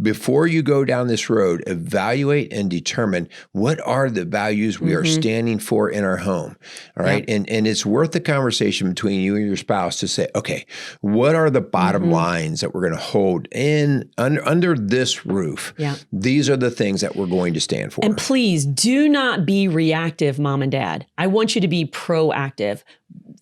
before you go down this road, evaluate and determine what are the values we are standing for in our home. All right. And it's worth the conversation between you and your spouse to say, okay, what are the bottom lines that we're going to hold in under this roof? Yeah. These are the things that we're going to stand for. And please do not be reactive, mom and dad. I want you to be proactive.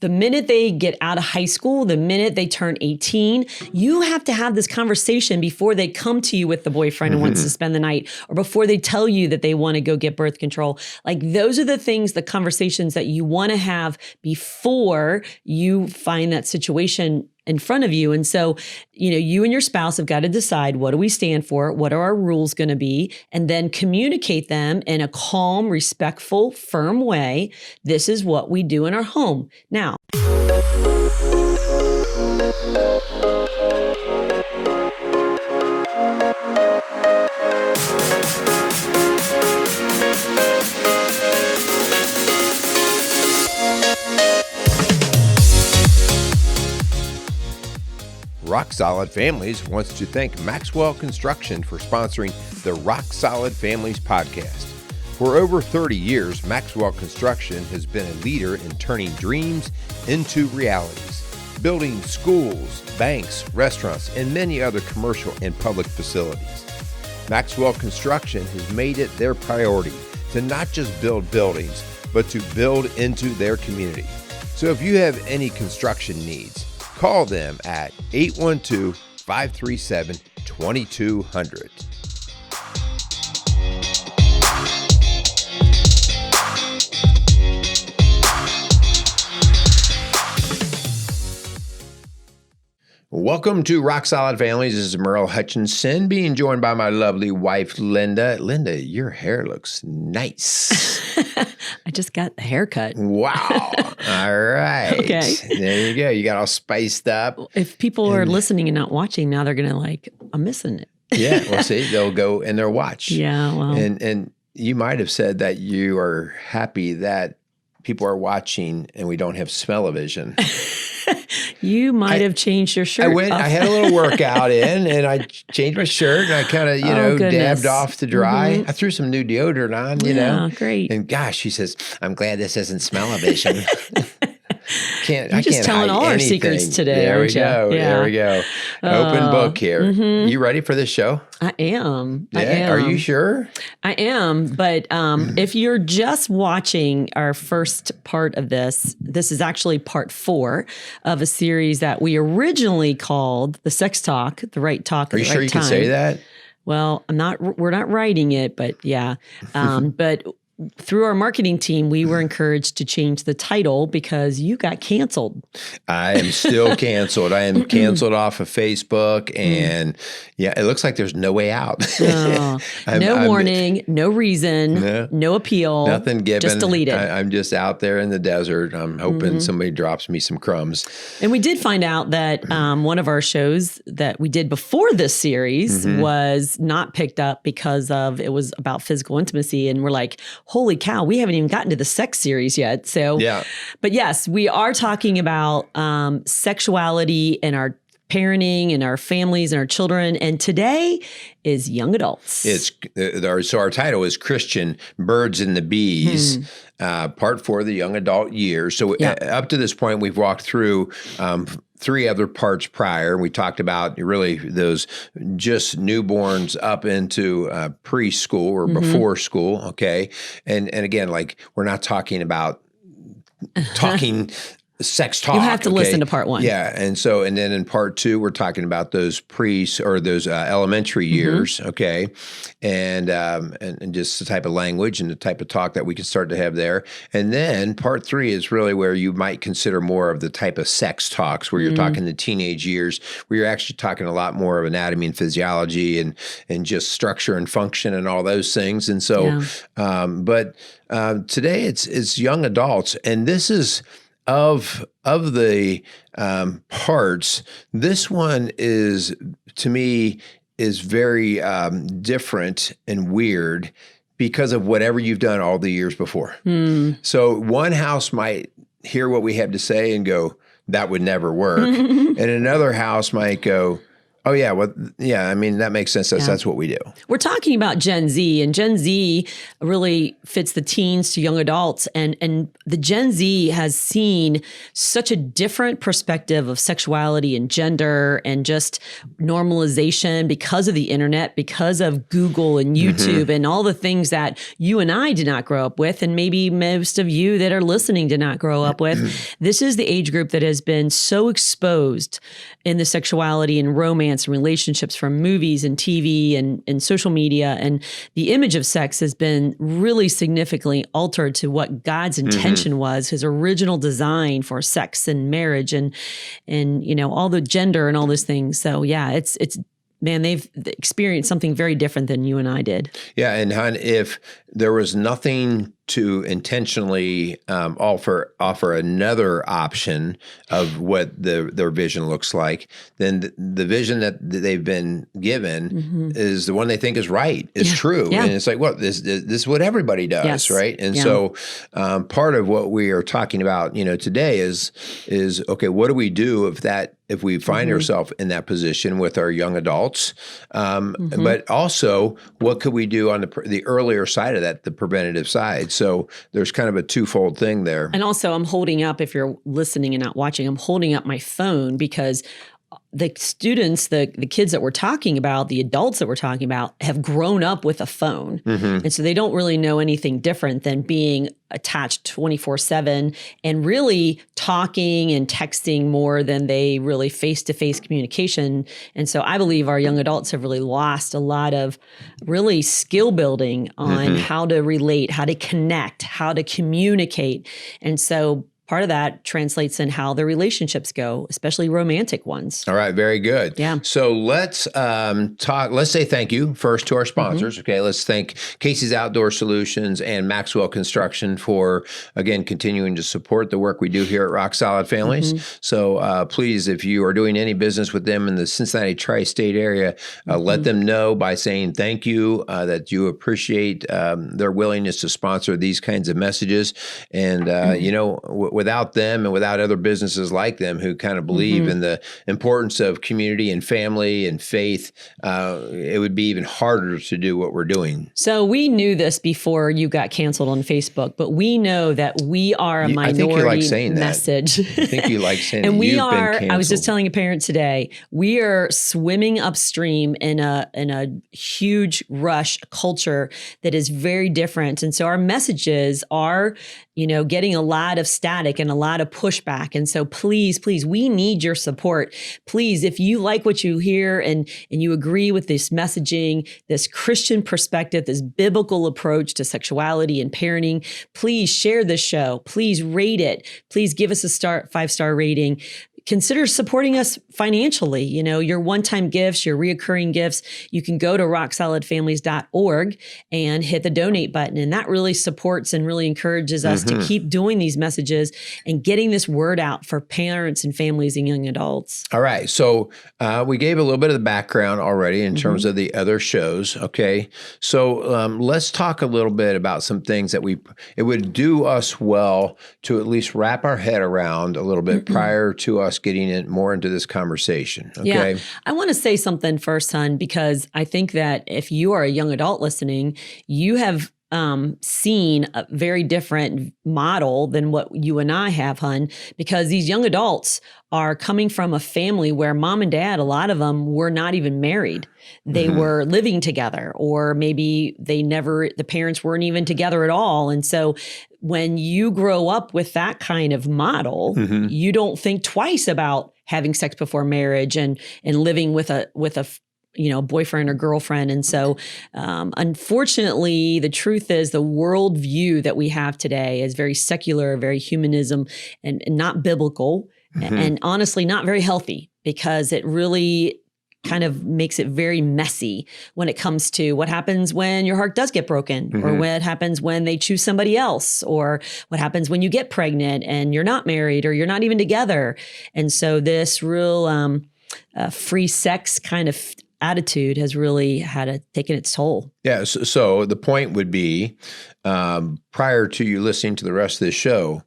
The minute they get out of high school, the minute they turn 18, you have to have this conversation before they come to you with the boyfriend who wants to spend the night, or before they tell you that they want to go get birth control. Like, those are the things, the conversations that you want to have before you find that situation in front of you. And so, you and your spouse have got to decide, what do we stand for? What are our rules going to be? And then communicate them in a calm, respectful, firm way. This is what we do in our home. Now, Rock Solid Families wants to thank Maxwell Construction for sponsoring the Rock Solid Families podcast. For over 30 years, Maxwell Construction has been a leader in turning dreams into realities, building schools, banks, restaurants, and many other commercial and public facilities. Maxwell Construction has made it their priority to not just build buildings, but to build into their community. So if you have any construction needs, call them at 812-537-2200. Welcome to Rock Solid Families. This is Merrill Hutchinson, being joined by my lovely wife, Linda. Linda, your hair looks nice. I just got a haircut. Wow. All right. Okay. There you go. You got all spiced up. If people are listening and not watching, now they're going to I'm missing it. Yeah. Well, see, they'll go and they'll watch. Yeah. Well. And you might have said that you are happy that people are watching and we don't have smell-o-vision. You might have changed your shirt. I had a little workout in, and I changed my shirt, and I kind of, dabbed off to dry. I threw some new deodorant on, Yeah, great. And gosh, she says, I'm glad this isn't smell-o-vision. You're just telling all our secrets today. There we go. Yeah. There we go. Open book here. You ready for this show? I am. Yeah. I am. Are you sure? I am. But if you're just watching our first part of this is actually part 4 of a series that we originally called The Sex Talk, The Right Talk at the Right Time. Are you sure you can say that? Well, we're not writing it, but yeah. But through our marketing team, we were encouraged to change the title because you got canceled. I am still canceled. I am canceled off of Facebook, and it looks like there's no way out. No warning, no reason, no appeal. Nothing given. Just deleted. I'm just out there in the desert. I'm hoping somebody drops me some crumbs. And we did find out that one of our shows that we did before this series was not picked up because it was about physical intimacy. And we're like, holy cow, we haven't even gotten to the sex series yet. So, but yes, we are talking about sexuality and our parenting and our families and our children. And today is young adults. So our title is Christian Birds and the Bees, part 4, the young adult years. So up to this point, we've walked through 3 other parts prior. We talked about really those just newborns up into preschool or before school. Okay. And again, we're not talking about talking sex talk. You have to listen to part 1. Yeah. And then in part 2, we're talking about those those elementary years. Okay. And just the type of language and the type of talk that we can start to have there. And then part 3 is really where you might consider more of the type of sex talks where you're talking the teenage years, where you're actually talking a lot more of anatomy and physiology and just structure and function and all those things. And so, but today it's young adults, and this is, of the parts, this one is, to me, is very different and weird because of whatever you've done all the years before. So one house might hear what we have to say and go, that would never work. And another house might go, Oh yeah, well, yeah. I mean, that makes sense. That's what we do. We're talking about Gen Z, and Gen Z really fits the teens to young adults. And the Gen Z has seen such a different perspective of sexuality and gender and just normalization because of the internet, because of Google and YouTube and all the things that you and I did not grow up with, and maybe most of you that are listening did not grow up with. This is the age group that has been so exposed in the sexuality and romance and relationships from movies and TV and social media. And the image of sex has been really significantly altered to what God's intention was, his original design for sex and marriage and all the gender and all those things. So yeah, it's man, they've experienced something very different than you and I did. Yeah. And hon, if there was nothing to intentionally offer another option of what their vision looks like, then the vision that they've been given is the one they think is right, is true. Yeah. And it's like, well, this is what everybody does, right? And so part of what we are talking about, today is okay, what do we do if we find ourselves in that position with our young adults, but also what could we do on the earlier side of that, the preventative side? So there's kind of a twofold thing there. And also I'm holding up, if you're listening and not watching, I'm holding up my phone because the students, the kids that we're talking about, the adults that we're talking about have grown up with a phone. And so they don't really know anything different than being attached 24/7 and really talking and texting more than they really face-to-face communication. And so I believe our young adults have really lost a lot of really skill building on how to relate, how to connect, how to communicate. And so part of that translates in how the relationships go, especially romantic ones. All right. Very good. Yeah. So let's talk. Let's say thank you first to our sponsors. Okay. Let's thank Casey's Outdoor Solutions and Maxwell Construction for, again, continuing to support the work we do here at Rock Solid Families. So please, if you are doing any business with them in the Cincinnati tri-state area, let them know by saying thank you, that you appreciate their willingness to sponsor these kinds of messages. And, without them and without other businesses like them who kind of believe in the importance of community and family and faith, it would be even harder to do what we're doing. So we knew this before you got canceled on Facebook, but we know that we are a minority I think you like saying message. That. I think you like saying and that. we are, I was just telling a parent today, we are swimming upstream in a huge rush culture that is very different. And so our messages are, getting a lot of static and a lot of pushback. And so please, we need your support. Please, if you like what you hear and you agree with this messaging, this Christian perspective, this biblical approach to sexuality and parenting, please share this show. Please rate it. Please give us a 5-star rating. Consider supporting us financially. Your one-time gifts, your reoccurring gifts, you can go to rocksolidfamilies.org and hit the donate button. And that really supports and really encourages us to keep doing these messages and getting this word out for parents and families and young adults. All right. So we gave a little bit of the background already in terms of the other shows. Okay. So let's talk a little bit about some things that it would do us well to at least wrap our head around a little bit prior to us getting more into this conversation. Okay. Yeah. I want to say something first, hon, because I think that if you are a young adult listening, you have seen a very different model than what you and I have, hon, because these young adults are coming from a family where mom and dad, a lot of them were not even married. They were living together, or maybe the parents weren't even together at all. And so when you grow up with that kind of model, you don't think twice about having sex before marriage and living with a boyfriend or girlfriend. And so, unfortunately, the truth is the worldview that we have today is very secular, very humanism, and not biblical, and honestly, not very healthy, because it really kind of makes it very messy when it comes to what happens when your heart does get broken, or what happens when they choose somebody else, or what happens when you get pregnant and you're not married or you're not even together. And so this real free sex kind of attitude has really taken its toll. Yeah. So the point would be, prior to you listening to the rest of this show,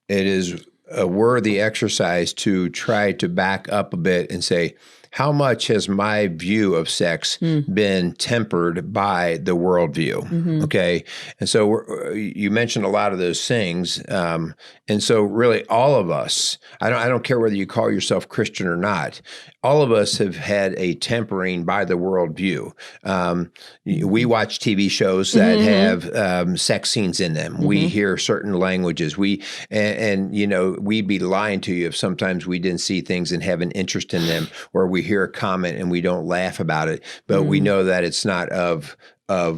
it is a worthy exercise to try to back up a bit and say, how much has my view of sex been tempered by the worldview? Okay. And so you mentioned a lot of those things. And so really all of us, I don't care whether you call yourself Christian or not, all of us have had a tempering by the worldview. We watch TV shows that have sex scenes in them. We hear certain languages. And we'd be lying to you if sometimes we didn't see things and have an interest in them, or we hear a comment and we don't laugh about it, but we know that it's not of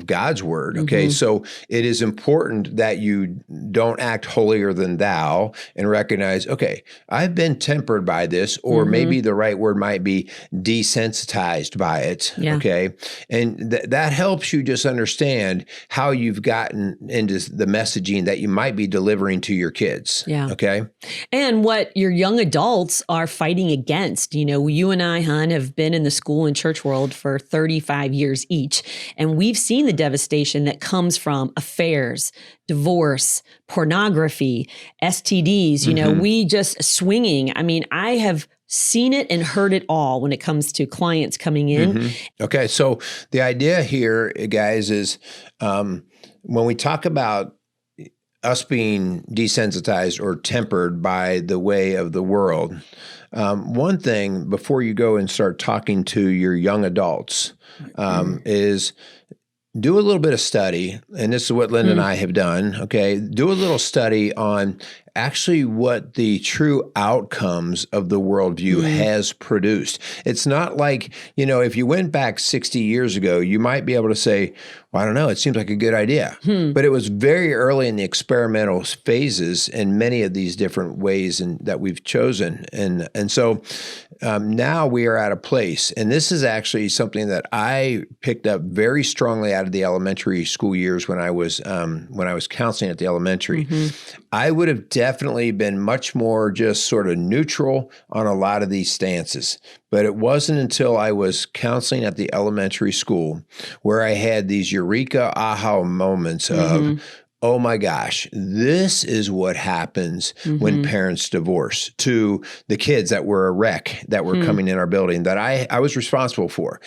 God's word. Okay. So it is important that you don't act holier than thou and recognize, okay, I've been tempered by this, or maybe the right word might be desensitized by it. Yeah. Okay. And that helps you just understand how you've gotten into the messaging that you might be delivering to your kids. Yeah. Okay. And what your young adults are fighting against. You and I, hon, have been in the school and church world for 35 years each. And we've seen the devastation that comes from affairs, divorce, pornography, STDs, we just swinging. I mean, I have seen it and heard it all when it comes to clients coming in. Okay. So the idea here, guys, is when we talk about us being desensitized or tempered by the way of the world, one thing before you go and start talking to your young adults is do a little bit of study, and this is what Linda and I have done, okay? Do a little study on actually what the true outcomes of the worldview has produced. It's not like, if you went back 60 years ago, you might be able to say, well, I don't know, it seems like a good idea. But it was very early in the experimental phases in many of these different ways that we've chosen. And so now we are at a place, and this is actually something that I picked up very strongly out of the elementary school years when I was counseling at the elementary. I would have definitely been much more just sort of neutral on a lot of these stances. But it wasn't until I was counseling at the elementary school where I had these eureka aha moments of, oh my gosh, this is what happens when parents divorce, to the kids that were a wreck that were coming in our building that I was responsible for.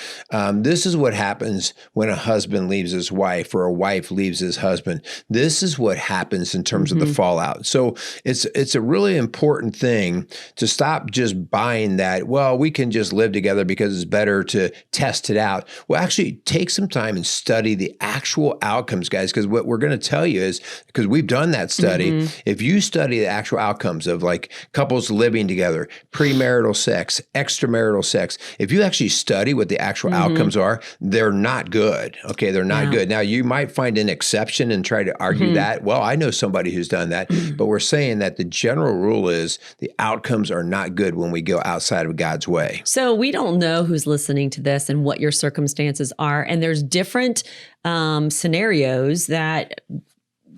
This is what happens when a husband leaves his wife or a wife leaves his husband. This is what happens in terms of the fallout. So it's a really important thing to stop just buying that, well, we can just live together because it's better to test it out. Well, actually take some time and study the actual outcomes, guys, because what we're going to tell you is, because we've done that study, if you study the actual outcomes of like couples living together, premarital sex, extramarital sex, if you actually study what the actual outcomes are, they're not good. Okay, they're not good. Now, you might find an exception and try to argue that. Well, I know somebody who's done that, but we're saying that the general rule is the outcomes are not good when we go outside of God's way. So we don't know who's listening to this and what your circumstances are. And there's different scenarios that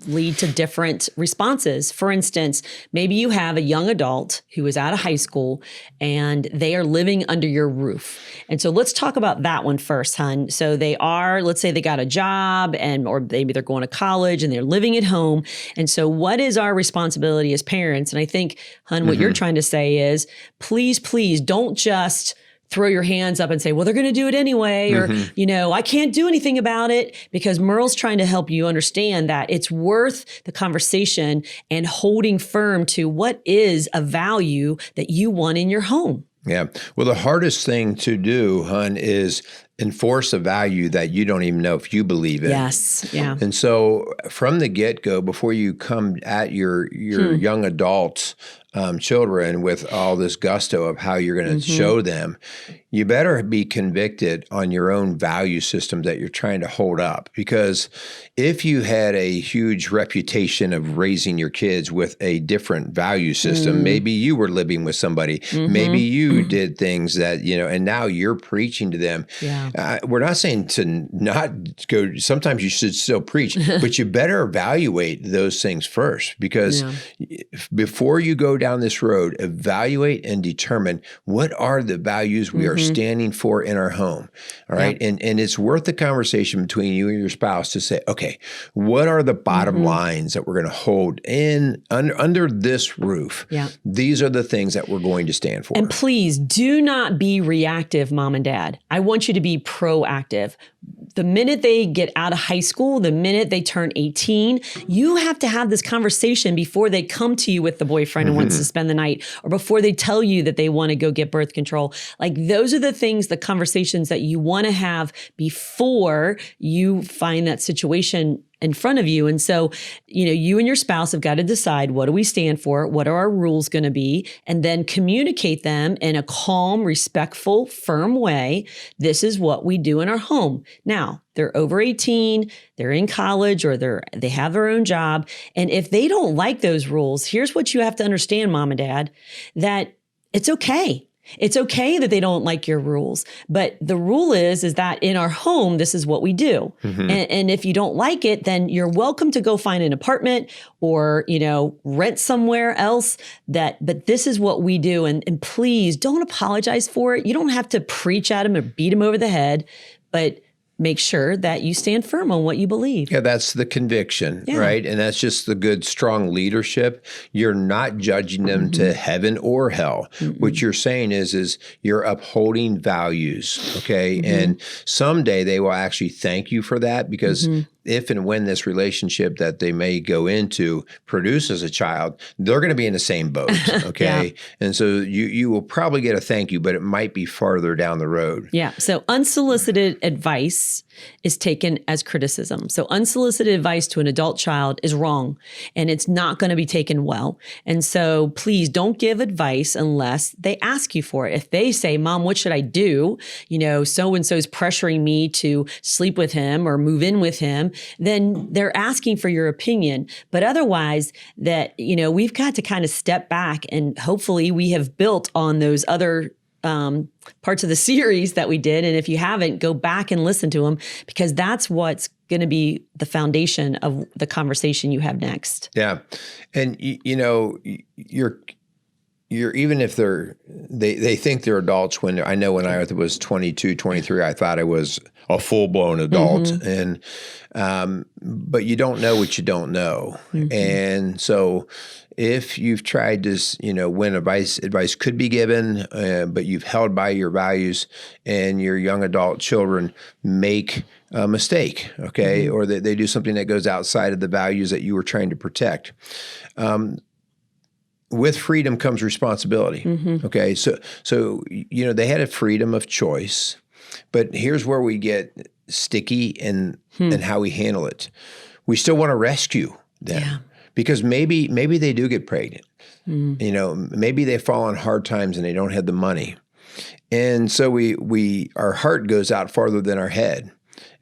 lead to different responses. For instance, maybe you have a young adult who is out of high school and they are living under your roof. And so let's talk about that one first, hon. So they are, let's say they got a job or maybe they're going to college and they're living at home. And so what is our responsibility as parents? And I think, hon, what you're trying to say is, please don't just throw your hands up and say, well, they're going to do it anyway, or, I can't do anything about it, because Merle's trying to help you understand that it's worth the conversation and holding firm to what is a value that you want in your home. Yeah. Well, the hardest thing to do, hon, is enforce a value that you don't even know if you believe in. Yes. Yeah. And so from the get-go, before you come at your young adults, children with all this gusto of how you're going to show them, you better be convicted on your own value system that you're trying to hold up. Because if you had a huge reputation of raising your kids with a different value system, maybe you were living with somebody, maybe you did things that, and now you're preaching to them. Yeah. We're not saying to not go, sometimes you should still preach, but you better evaluate those things first, because before you go go down this road, evaluate and determine what are the values we are standing for in our home. All right. And it's worth the conversation between you and your spouse to say, okay, what are the bottom lines that we're going to hold in under this roof? Yeah. These are the things that we're going to stand for. And please do not be reactive, mom and dad. I want you to be proactive. The minute they get out of high school, the minute they turn 18, you have to have this conversation before they come to you with the boyfriend and wants to spend the night, or before they tell you that they want to go get birth control. Like, those are the things, the conversations that you want to have before you find that situation in front of you. And so, you and your spouse have got to decide, what do we stand for? What are our rules going to be? And then communicate them in a calm, respectful, firm way. This is what we do in our home. Now, they're over 18, they're in college, or they have their own job. And if they don't like those rules, here's what you have to understand, mom and dad, that it's okay. It's okay that they don't like your rules, but the rule is that in our home, this is what we do. And if you don't like it, then you're welcome to go find an apartment or, rent somewhere else but this is what we do. And please don't apologize for it. You don't have to preach at them or beat them over the head, but make sure that you stand firm on what you believe. Yeah, that's the conviction, right? And that's just the good, strong leadership. You're not judging them to heaven or hell. What you're saying is you're upholding values, okay? And someday they will actually thank you for that, because if and when this relationship that they may go into produces a child, they're going to be in the same boat, okay? And so you will probably get a thank you, but it might be farther down the road. Yeah. So unsolicited advice is taken as criticism. So unsolicited advice to an adult child is wrong, and it's not going to be taken well. And so please don't give advice unless they ask you for it. If they say, Mom, what should I do? So-and-so's pressuring me to sleep with him or move in with him, then they're asking for your opinion. But otherwise, we've got to kind of step back, and hopefully we have built on those other parts of the series that we did. And if you haven't, go back and listen to them, because that's what's going to be the foundation of the conversation you have next. Yeah. And, you're even if they think they're adults. When I was 22, 23, I thought I was a full-blown adult. And, but you don't know what you don't know. And so if you've tried this, when advice could be given, but you've held by your values, and your young adult children make a mistake, okay, or they do something that goes outside of the values that you were trying to protect. With freedom comes responsibility. Okay. So, they had a freedom of choice, but here's where we get sticky and how we handle it. We still want to rescue them because maybe they do get pregnant. Maybe they fall on hard times and they don't have the money. And so our heart goes out farther than our head.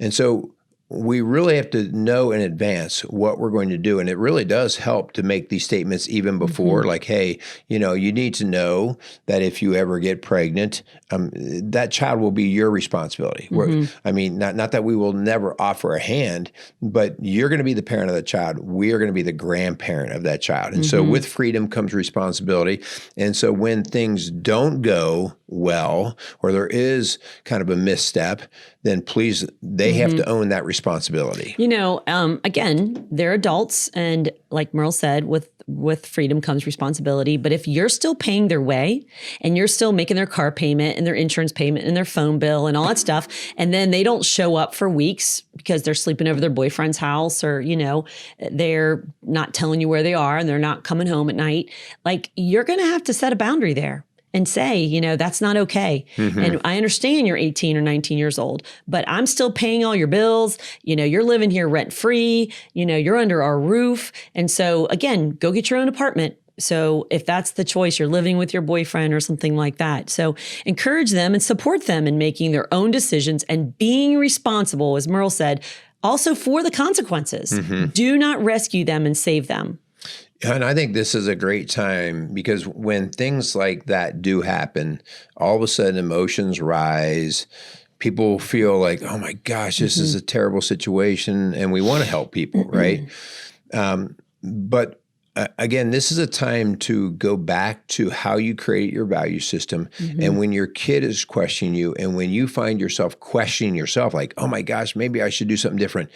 And so we really have to know in advance what we're going to do. And it really does help to make these statements even before, like, hey, you need to know that if you ever get pregnant, that child will be your responsibility. Not that we will never offer a hand, but you're going to be the parent of that child. We are going to be the grandparent of that child. And so with freedom comes responsibility. And so when things don't go well, or there is kind of a misstep, then please, they have to own that responsibility. Again, they're adults, and like Merle said, with freedom comes responsibility. But if you're still paying their way, and you're still making their car payment and their insurance payment and their phone bill and all that stuff, and then they don't show up for weeks because they're sleeping over their boyfriend's house, or, they're not telling you where they are and they're not coming home at night, like, you're going to have to set a boundary there and say, that's not okay. And I understand you're 18 or 19 years old, but I'm still paying all your bills. You're living here rent free. You're under our roof. And so again, go get your own apartment. So if that's the choice, you're living with your boyfriend or something like that. So encourage them and support them in making their own decisions and being responsible, as Merle said, also for the consequences. Do not rescue them and save them. And I think this is a great time, because when things like that do happen, all of a sudden emotions rise. People feel like, oh my gosh, this is a terrible situation, and we want to help people, right? But again, this is a time to go back to how you create your value system. And when your kid is questioning you, and when you find yourself questioning yourself, like, oh my gosh, maybe I should do something different,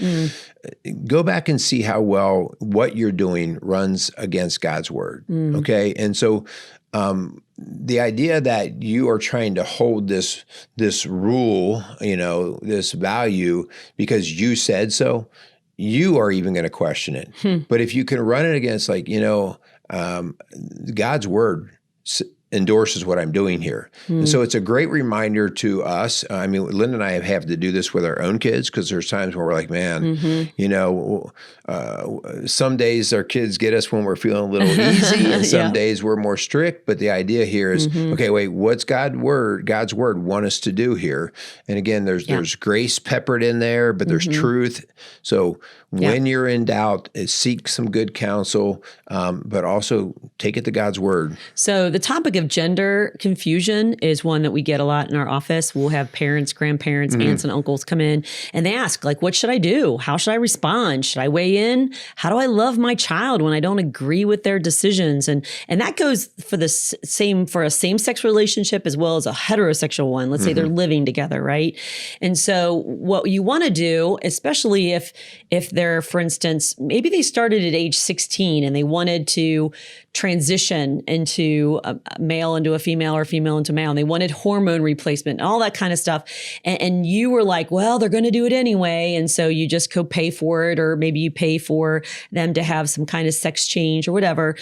go back and see how well what you're doing runs against God's word. Okay. And so the idea that you are trying to hold this rule, this value because you said so, you are even going to question it. But if you can run it against, God's word endorses what I'm doing here. And so it's a great reminder to us. I mean, Linda and I have to do this with our own kids, because there's times where we're like, man, some days our kids get us when we're feeling a little easy, and some days we're more strict. But the idea here is, okay, wait, what's God's word want us to do here? And again, there's grace peppered in there, but there's truth. So when you're in doubt, seek some good counsel, but also take it to God's word. So the topic of gender confusion is one that we get a lot in our office. We'll have parents, grandparents, aunts, and uncles come in, and they ask, what should I do? How should I respond? Should I weigh in? How do I love my child when I don't agree with their decisions? And that goes for a same-sex relationship as well as a heterosexual one. Let's say they're living together, right? And so what you want to do, especially if they're, for instance, maybe they started at age 16 and they wanted to transition into a male into a female or female into male, and they wanted hormone replacement and all that kind of stuff. And you were like, well, they're going to do it anyway. And so you just go pay for it, or maybe you pay for them to have some kind of sex change or whatever.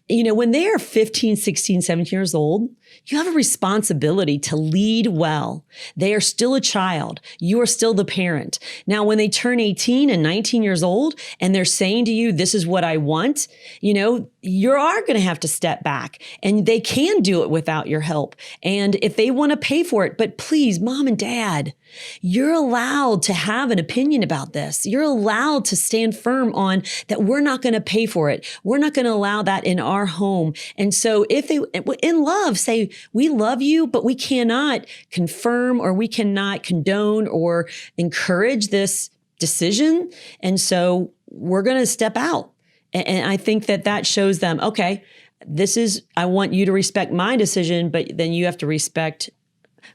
When they are 15, 16, 17 years old, you have a responsibility to lead well. They are still a child. You are still the parent. Now, when they turn 18 and 19 years old and they're saying to you, this is what I want, you are going to have to step back, and they can do it without your help. And if they want to pay for it, but please, mom and dad, you're allowed to have an opinion about this. You're allowed to stand firm on that. We're not going to pay for it. We're not going to allow that in our home. And so if they, in love, say, we love you, but we cannot confirm, or we cannot condone or encourage this decision. And so we're going to step out. And I think that shows them, okay, I want you to respect my decision, but then you have to respect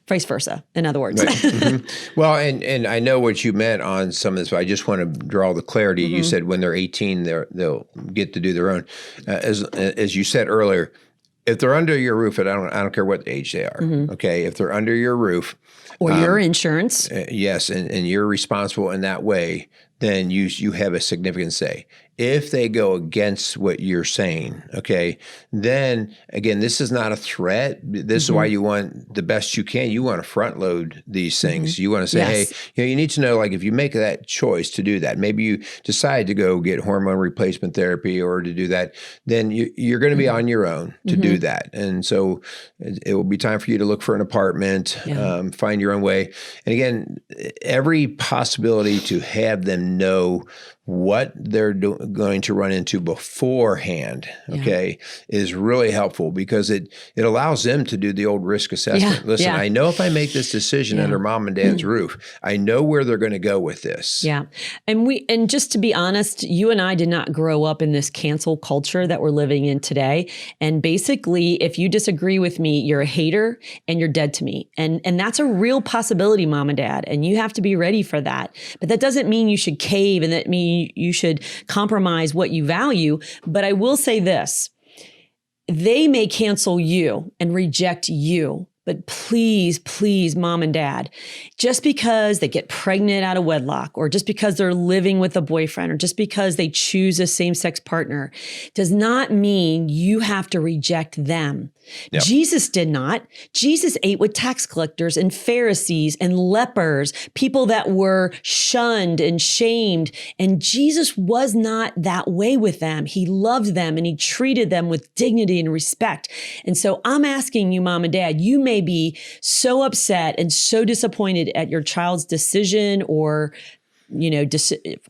vice versa, in other words. Right. Well, and I know what you meant on some of this, but I just want to draw the clarity. You said when they're 18, they'll get to do their own. As you said earlier, if they're under your roof, and I don't care what age they are, okay? If they're under your roof. Or your insurance. Yes, and you're responsible in that way, then you have a significant say. If they go against what you're saying, okay, then again, this is not a threat. This is why you want the best you can. You want to front load these things. You want to say, hey, you need to know, if you make that choice to do that, maybe you decide to go get hormone replacement therapy or to do that, then you're going to be on your own to do that. And so it will be time for you to look for an apartment, find your own way. And again, every possibility to have them know what they're going to run into beforehand, okay, is really helpful, because it allows them to do the old risk assessment. Listen, I know if I make this decision under mom and dad's roof, I know where they're going to go with this. Yeah. And just to be honest, you and I did not grow up in this cancel culture that we're living in today. And basically, if you disagree with me, you're a hater and you're dead to me. And that's a real possibility, mom and dad. And you have to be ready for that. But that doesn't mean you should cave, and that means you should compromise what you value. But I will say this, they may cancel you and reject you. But please, please, mom and dad, just because they get pregnant out of wedlock, or just because they're living with a boyfriend, or just because they choose a same-sex partner, does not mean you have to reject them. Yep. Jesus did not. Jesus ate with tax collectors and Pharisees and lepers, people that were shunned and shamed. And Jesus was not that way with them. He loved them and he treated them with dignity and respect. And so I'm asking you, mom and dad, you may be so upset and so disappointed at your child's decision or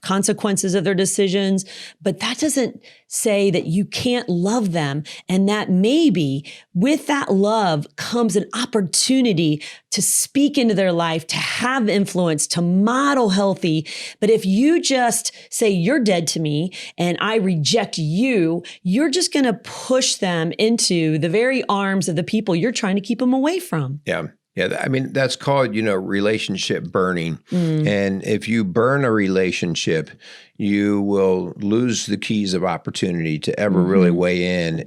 consequences of their decisions. But that doesn't say that you can't love them, and that maybe with that love comes an opportunity to speak into their life, to have influence, to model healthy. But if you just say you're dead to me and I reject you, you're just going to push them into the very arms of the people you're trying to keep them away from. Yeah. Yeah, I mean, that's called, relationship burning. And if you burn a relationship, you will lose the keys of opportunity to ever really weigh in,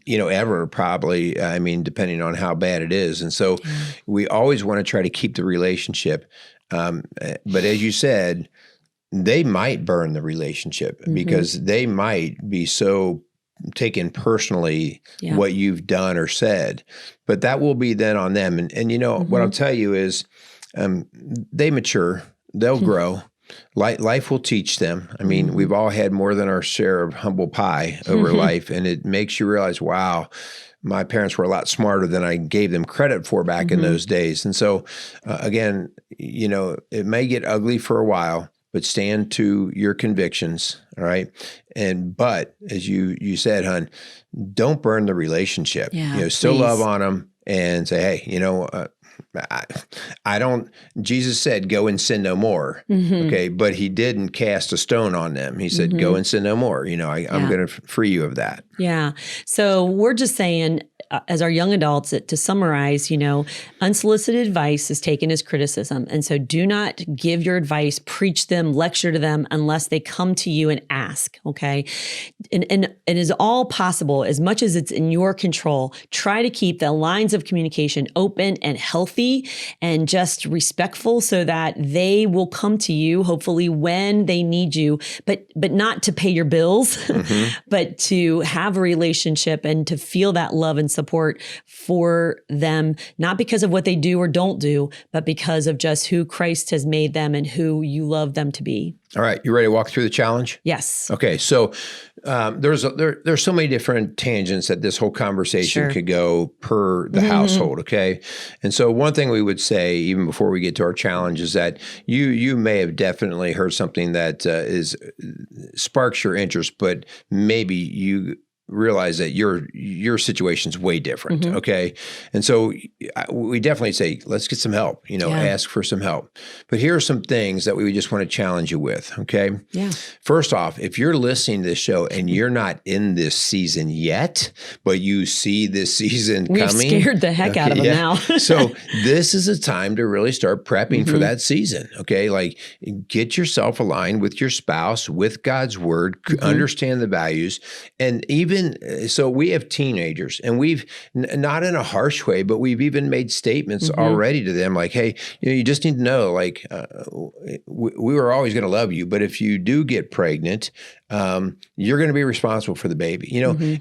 ever probably, I mean, depending on how bad it is. And so we always want to try to keep the relationship. But as you said, they might burn the relationship because they might be so taken personally what you've done or said, but that will be then on them. And what I'll tell you is they mature, they'll grow. Life will teach them. I mean, we've all had more than our share of humble pie over life, and it makes you realize, wow, my parents were a lot smarter than I gave them credit for back in those days. And so again, it may get ugly for a while, but stand to your convictions, all right? But as you said, hon, don't burn the relationship. Still please. love on them and say, hey, I don't, Jesus said, go and sin no more. Okay. But he didn't cast a stone on them. He said, go and sin no more. I'm going to free you of that. Yeah. So we're just saying, as our young adults, to summarize, unsolicited advice is taken as criticism. And so do not give your advice, preach them, lecture to them unless they come to you and ask. Okay. And it is all possible, as much as it's in your control. Try to keep the lines of communication open and healthy and just respectful so that they will come to you, hopefully when they need you, but not to pay your bills, but to have a relationship and to feel that love and support for them, not because of what they do or don't do, but because of just who Christ has made them and who you love them to be. All right. You ready to walk through the challenge? Yes. Okay. So there's so many different tangents that this whole conversation could go per the household. Okay. And so one thing we would say, even before we get to our challenge, is that you may have definitely heard something that sparks your interest, but maybe you realize that your situation's way different. Okay. And so we definitely say, let's get some help, ask for some help. But here are some things that we just want to challenge you with. Okay. Yeah. First off, if you're listening to this show and you're not in this season yet, but you see this season We've coming. Scared the heck out of them now. So this is a time to really start prepping for that season. Okay. Like, get yourself aligned with your spouse, with God's word, understand the values, and even so we have teenagers, and we've not in a harsh way, but we've even made statements already to them like, hey, you just need to know, like, we were always going to love you, but if you do get pregnant, you're going to be responsible for the baby,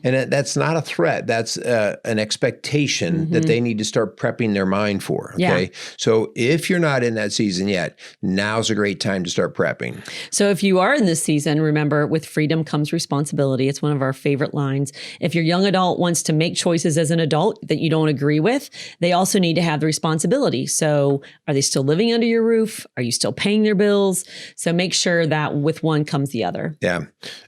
and that's not a threat. That's an expectation that they need to start prepping their mind for. Okay. Yeah. So if you're not in that season yet, now's a great time to start prepping. So if you are in this season, remember, with freedom comes responsibility. It's one of our favorite lines. If your young adult wants to make choices as an adult that you don't agree with, they also need to have the responsibility. So are they still living under your roof? Are you still paying their bills? So make sure that with one comes the other. Yeah.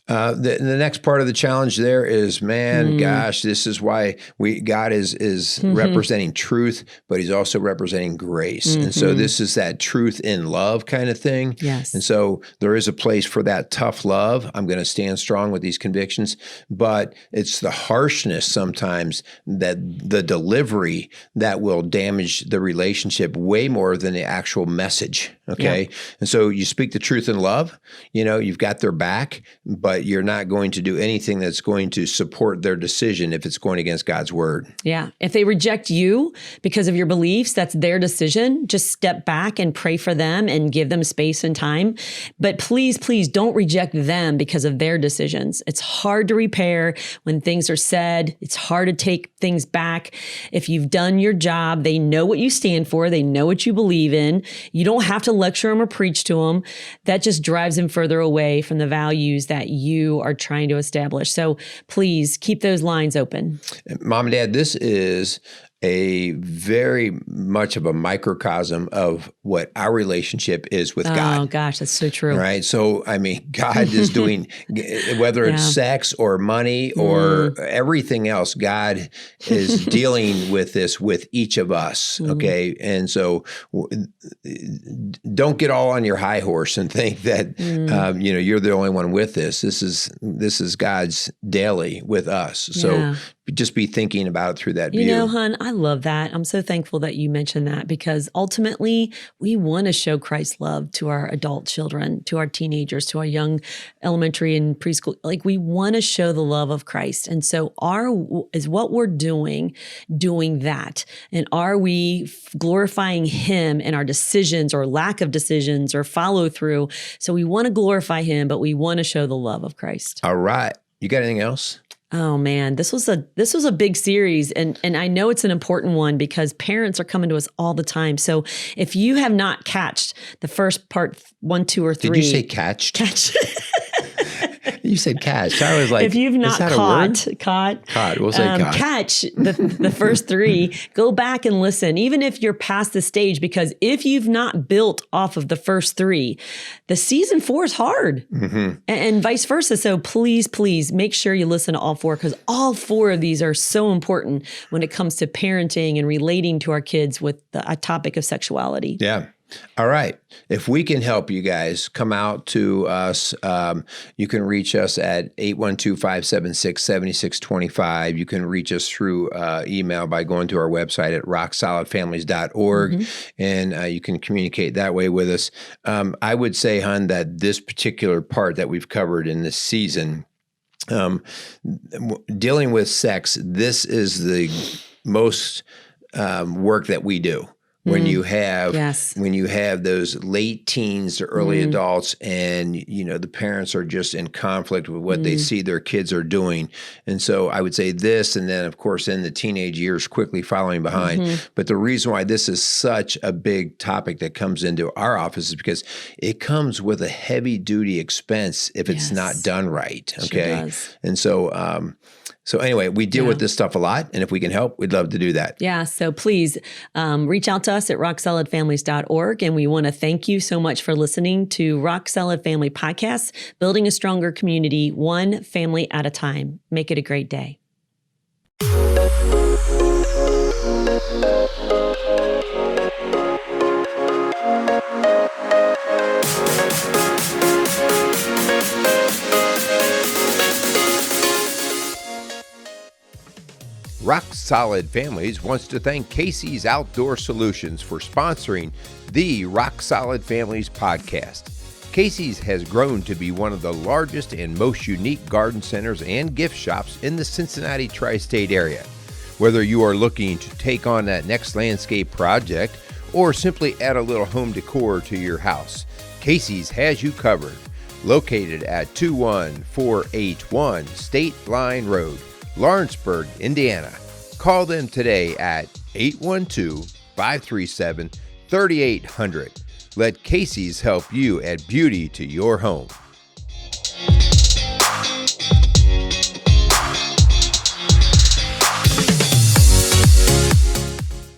The next part of the challenge there is, gosh, this is why God is representing truth, but he's also representing grace. And so this is that truth in love kind of thing. Yes. And so there is a place for that tough love. I'm going to stand strong with these convictions, but it's the harshness sometimes, that the delivery, that will damage the relationship way more than the actual message. Okay. Yeah. And so you speak the truth in love, you've got their back, but you're not going to do anything that's going to support their decision if it's going against God's word. Yeah. If they reject you because of your beliefs, that's their decision. Just step back and pray for them and give them space and time. But please, please don't reject them because of their decisions. It's hard to repair when things are said. It's hard to take things back. If you've done your job, they know what you stand for. They know what you believe in. You don't have to lecture them or preach to them. That just drives them further away from the values that you are trying to establish. So please keep those lines open. Mom and Dad, this is a very much of a microcosm of what our relationship is with God. Oh gosh, that's so true. Right. So, I mean, God is doing, whether it's sex or money or everything else, God is dealing with this with each of us. Okay. And so don't get all on your high horse and think that, you're the only one with this. This is God's daily with us. So just be thinking about it through that view. You know, hon, I love that. I'm so thankful that you mentioned that, because ultimately we want to show Christ's love to our adult children, to our teenagers, to our young elementary and preschool. Like, we want to show the love of Christ. And so is what we're doing that? And are we glorifying him in our decisions or lack of decisions or follow through? So we want to glorify him, but we want to show the love of Christ. All right. You got anything else? Oh man, this was a big series, and I know it's an important one because parents are coming to us all the time. So if you have not catched the first part 1, 2, or 3, did you say catched? Catch. You said catch. I was like, if you've not caught, we'll say caught. Catch the first 3, go back and listen, even if you're past the stage, because if you've not built off of the first 3, the season 4 is hard, and vice versa. So please make sure you listen to all 4, because all 4 of these are so important when it comes to parenting and relating to our kids with a topic of sexuality. Yeah. All right. If we can help you guys, come out to us. You can reach us at 812-576-7625. You can reach us through email by going to our website at rocksolidfamilies.org, and you can communicate that way with us. I would say, hon, that this particular part that we've covered in this season, dealing with sex, this is the most work that we do. When you have those late teens to early adults, and the parents are just in conflict with what they see their kids are doing, and so I would say this, and then of course in the teenage years quickly following behind. But the reason why this is such a big topic that comes into our office is because it comes with a heavy duty expense if it's not done right. Okay, and so. So anyway, we deal with this stuff a lot, and if we can help, we'd love to do that. Yeah, so please reach out to us at rocksolidfamilies.org, and we want to thank you so much for listening to Rock Solid Family Podcasts, building a stronger community, one family at a time. Make it a great day. Rock Solid Families wants to thank Casey's Outdoor Solutions for sponsoring the Rock Solid Families podcast. Casey's has grown to be one of the largest and most unique garden centers and gift shops in the Cincinnati tri-state area. Whether you are looking to take on that next landscape project or simply add a little home decor to your house, Casey's has you covered. Located at 21481 State Line Road, Lawrenceburg, Indiana. Call them today at 812-537-3800. Let Casey's help you add beauty to your home.